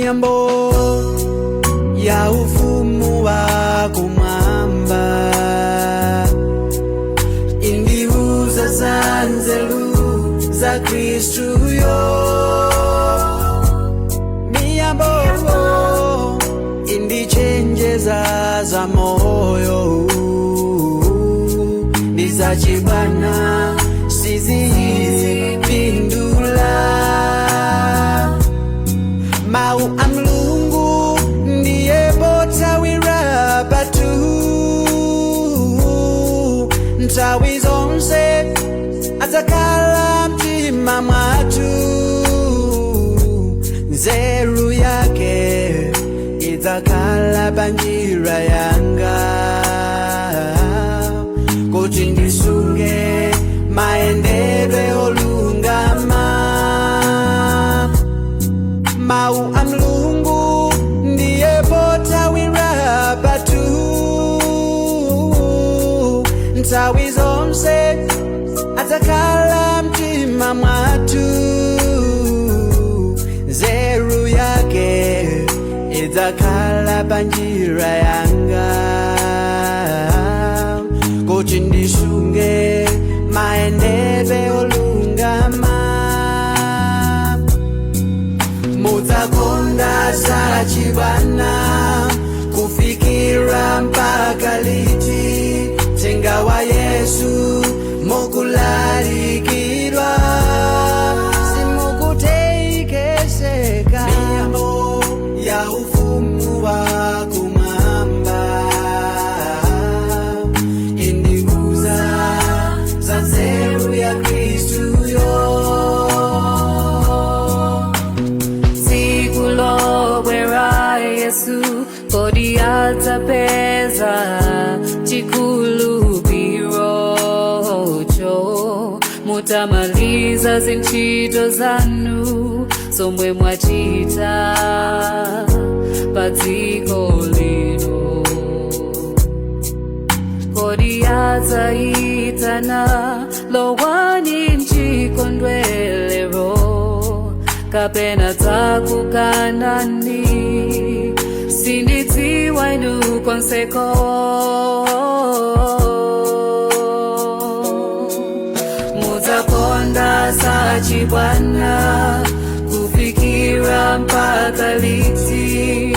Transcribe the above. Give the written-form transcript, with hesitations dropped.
miyambo ya ufumu wako mwamba, indiuza za nzelu za Kristu yo. Miyambo indichenjeza za moyo ndizachibana sizipindula. Mau amlungu ndiye botawira patu, ntawi zonse adzakhala mtima mwatu. Nzeru yake idzakhala panjira yanga, kuti ndisunge maendedwe olungama. Mau amlungu ndiye botawira patu, ntawi zonse adzakhala mtima mwatu. Nzeru yake idzakhala panjira yanga, kuti ndisunge maendedwe olungama. Mudzakonda sachibwana kufikira mpaka liti? Tenga wa Yesu mukulalikidwa, simukuteikeseka. Miyambo ya ufumu wako mwamba, indiuza za nzeru ya Kristu yo. Sikulobwera Yesu kodi atapeza chikulubirocho, mutamaliza zintchito zanu zomwe mwachita padziko lino. Kodi adzayitana lowani mchikondwerero, kapena dzakukanani? Sindidziwa inu konseko. Mudzakonda sachibwana kufikira mpaka liti?